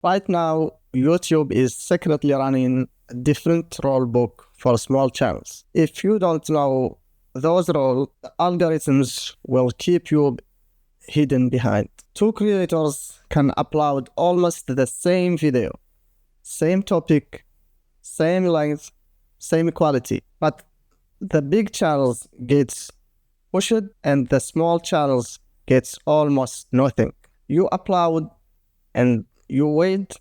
Right now, YouTube is secretly running a different rule book for small channels. If you don't know those rules, the algorithms will keep you hidden behind. Two creators can upload almost the same video, same topic, same length, same quality, but the big channels gets pushed and the small channels gets almost nothing. You upload and you wait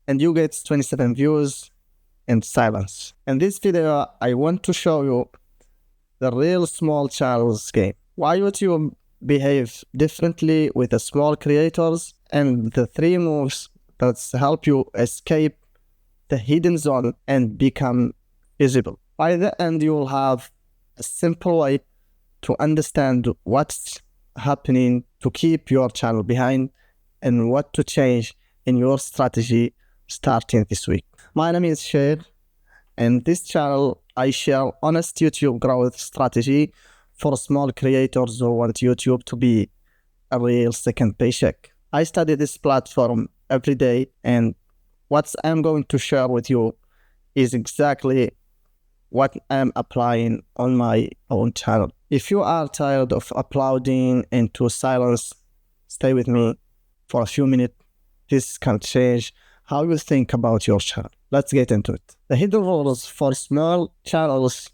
and you get 27 views and silence. In this video, I want to show you the real small channels game. Why YouTube behave differently with the small creators and the 3 moves that help you escape the hidden zone and become visible. By the end, you will have a simple way to understand what's happening to keep your channel behind and what to change in your strategy starting this week. My name is Sheikh, and this channel I share honest YouTube growth strategy for small creators who want YouTube to be a real second paycheck. I study this platform every day, and what I'm going to share with you is exactly what I'm applying on my own channel. If you are tired of uploading into silence, stay with me for a few minutes. This can change how you think about your channel. Let's get into it. The hidden rules for small channels,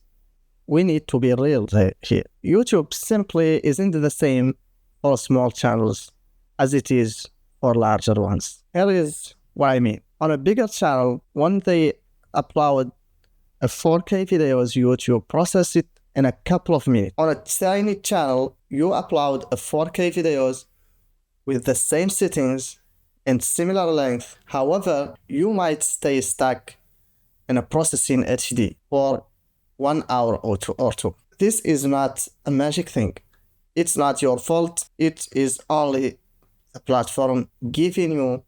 we need to be real here. YouTube simply isn't the same for small channels as it is for larger ones. Here is what I mean. On a bigger channel, when they upload a 4K videos, YouTube process it in a couple of minutes. On a tiny channel, you upload a 4K videos with the same settings and similar length. However, you might stay stuck in a processing HD for 1 hour or two. This is not a magic thing. It's not your fault. It is only the platform giving you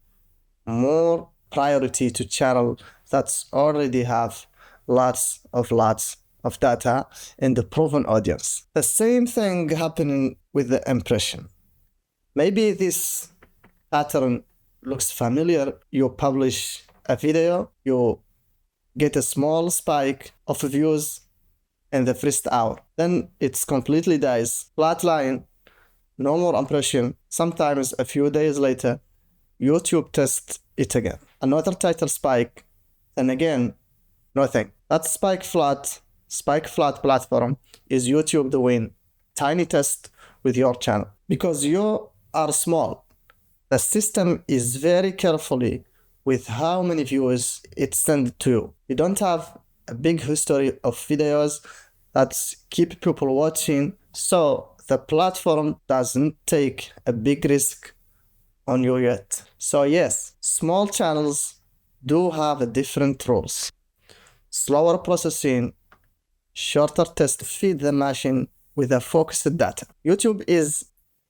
more priority to channel that already have lots of data in the proven audience. The same thing happening with the impression. Maybe this pattern looks familiar. You publish a video, you get a small spike of views in the first hour. Then it's completely dies. Flatline, no more impression. Sometimes a few days later, YouTube tests it again. Another title spike, and again, nothing. That spike flat platform is YouTube doing tiny test with your channel. Because you are small, the system is very carefully with how many views it sends to you. You don't have a big history of videos that keep people watching, so the platform doesn't take a big risk on you yet. So yes, small channels do have different rules. Slower processing, shorter test feed the machine with a focused data. YouTube is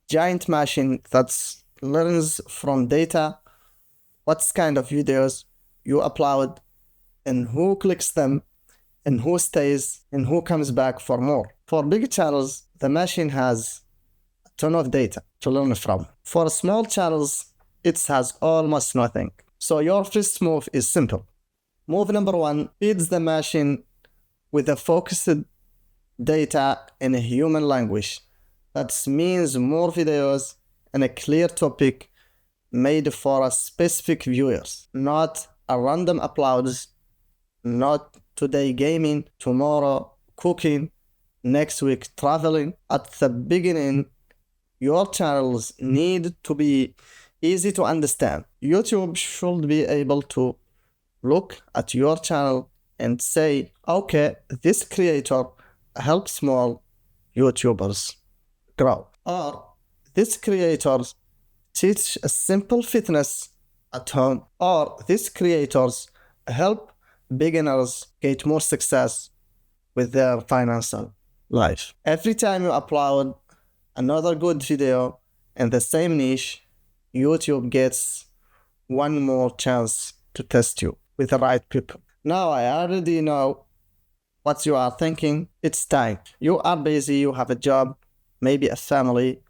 giant machine that learns from data what kind of videos you upload and who clicks them and who stays and who comes back for more. For big channels, the machine has a ton of data to learn from. For small channels, it has almost nothing. So your first move is simple. Move number 1, feeds the machine with a focused data in a human language. That means more videos and a clear topic made for a specific viewers, not a random uploads, not today gaming, tomorrow cooking, next week traveling. At the beginning, your channels need to be easy to understand. YouTube should be able to look at your channel and say, okay, this creator helps small YouTubers grow. Or this creator teach a simple fitness at home. Or this creators help beginners get more success with their financial life. Every time you upload another good video in the same niche, YouTube gets one more chance to test you with the right people. Now I already know what you are thinking. It's time. You are busy, you have a job, maybe a family,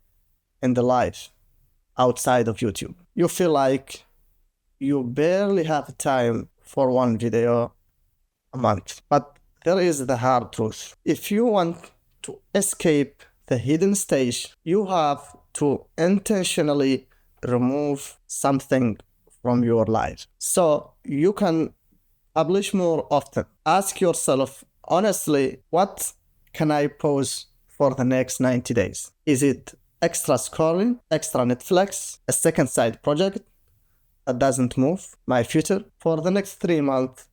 and the life outside of YouTube. You feel like you barely have time for one video a month. But there is the hard truth. If you want to escape the hidden stage, you have to intentionally remove something from your life so you can publish more often. Ask yourself honestly, what can I pause for the next 90 days? Is it extra scrolling, extra Netflix, a second side project that doesn't move my future? For the next 3 months,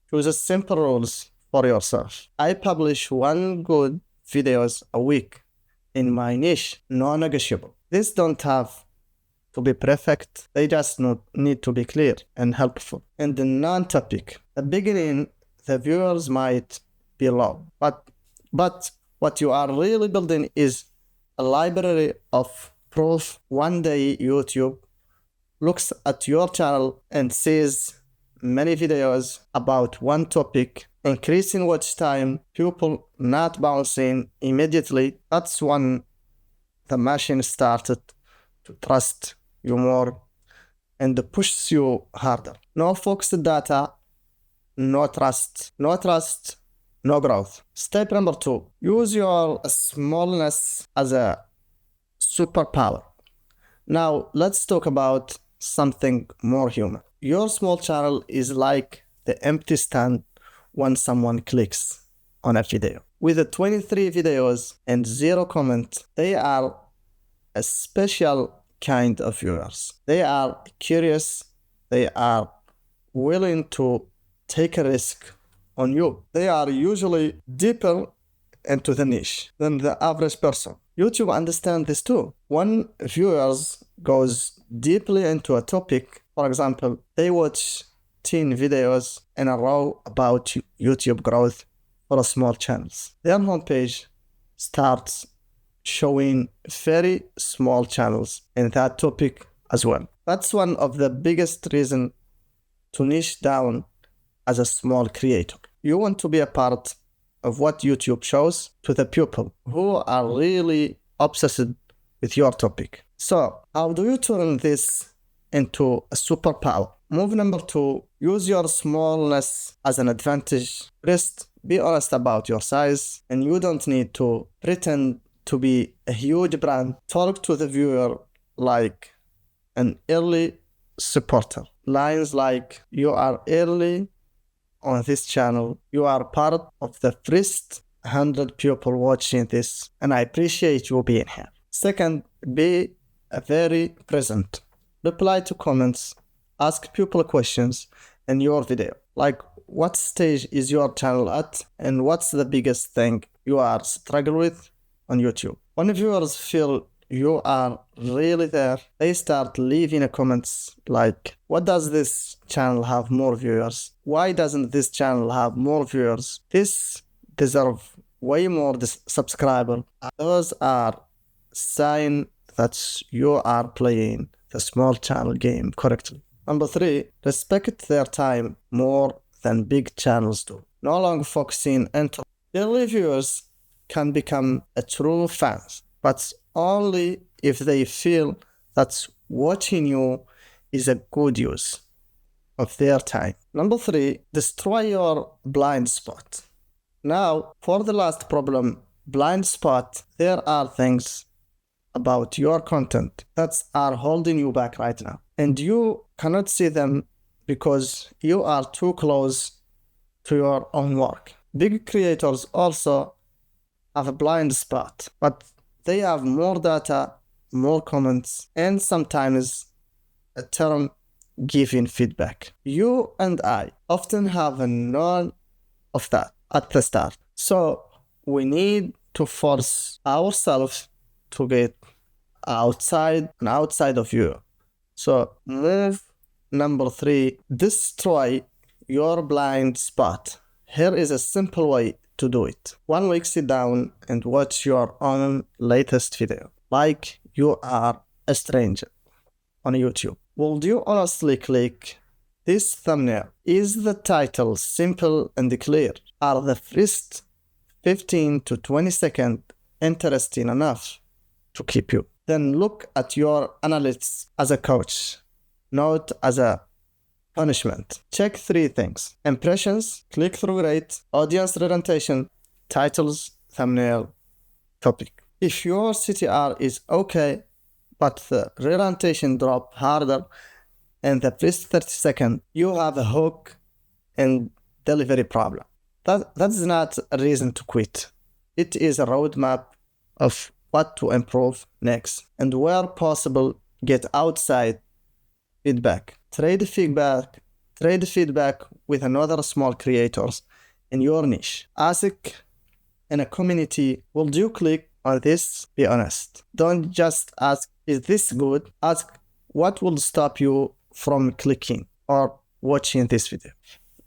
choose simple rules for yourself. I publish one good videos a week in my niche, non-negotiable. These don't have to be perfect. They just need to be clear and helpful. In the non-topic, the beginning, the viewers might be low, but what you are really building is a library of proof. One day YouTube looks at your channel and sees many videos about one topic, increasing watch time, people not bouncing immediately. That's when the machine started to trust you more and pushes you harder. No focused data, no trust, no growth. Step number 2, use your smallness as a superpower. Now let's talk about something more human. Your small channel is like the empty stand when someone clicks on a video. With the 23 videos and 0 comments, they are a special kind of viewers. They are curious. They are willing to take a risk on you. They are usually deeper into the niche than the average person. YouTube understands this too. When viewers goes deeply into a topic, for example, they watch 10 videos in a row about YouTube growth for small channels, their homepage starts showing very small channels in that topic as well. That's one of the biggest reasons to niche down as a small creator. You want to be a part of what YouTube shows to the people who are really obsessed with your topic. So, how do you turn this into a superpower? Move number 2, use your smallness as an advantage. First, be honest about your size, and you don't need to pretend to be a huge brand. Talk to the viewer like an early supporter. Lines like, you are early on this channel, you are part of the first 100 people watching this, and I appreciate you being here. Second, be very present. Reply to comments, ask people questions in your video, like what stage is your channel at and what's the biggest thing you are struggling with on YouTube. When viewers feel you are really there, they start leaving a comments like, what does this channel have more viewers? Why doesn't this channel have more viewers? This deserve way more subscriber. Those are sign that you are playing the small channel game correctly. Number 3, respect their time more than big channels do. No longer focusing into early viewers can become a true fans, but only if they feel that watching you is a good use of their time. Number 3, destroy your blind spot. Now, for the last problem, blind spot, there are things about your content that are holding you back right now, and you cannot see them because you are too close to your own work. Big creators also have a blind spot, but they have more data, more comments, and sometimes a term giving feedback. You and I often have none of that at the start. So we need to force ourselves to get outside of you. So move number 3, destroy your blind spot. Here is a simple way to do it. 1 week, sit down and watch your own latest video, like you are a stranger on YouTube. Would you honestly click this thumbnail? Is the title simple and clear? Are the first 15 to 20 seconds interesting enough to keep you? Then look at your analytics as a coach, not as a punishment. Check 3 things: impressions, click-through rate, audience retention, titles, thumbnail, topic. If your CTR is okay, but the retention drop harder in the first 30 seconds, you have a hook and delivery problem. That's not a reason to quit. It is a roadmap of what to improve next, and where possible, get outside feedback. Trade feedback with another small creators in your niche. Ask in a community, will you click on this? Be honest. Don't just ask, is this good? Ask, what will stop you from clicking or watching this video?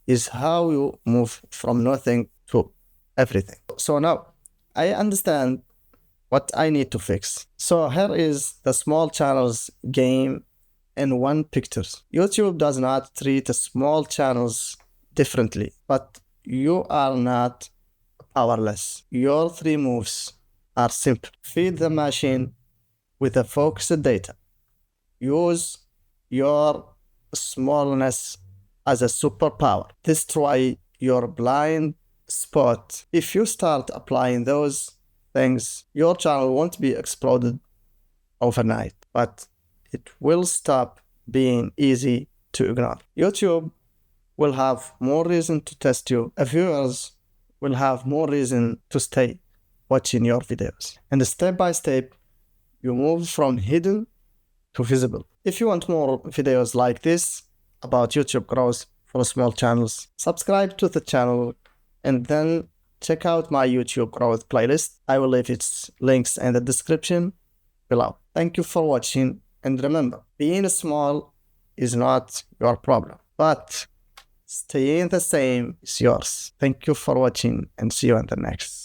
Is how you move from nothing to everything. So now I understand what I need to fix. So here is the small channels game in one picture. YouTube does not treat small channels differently, but you are not powerless. Your 3 moves are simple. Feed the machine with a focused data. Use your smallness as a superpower. Destroy your blind spot. If you start applying those things, your channel won't be exploded overnight, but it will stop being easy to ignore. YouTube will have more reason to test you. Viewers will have more reason to stay watching your videos. And step by step, you move from hidden to visible. If you want more videos like this about YouTube growth for small channels, subscribe to the channel and then check out my YouTube growth playlist. I will leave its links in the description below. Thank you for watching, and remember, being small is not your problem, but staying the same is yours. Thank you for watching, and see you in the next.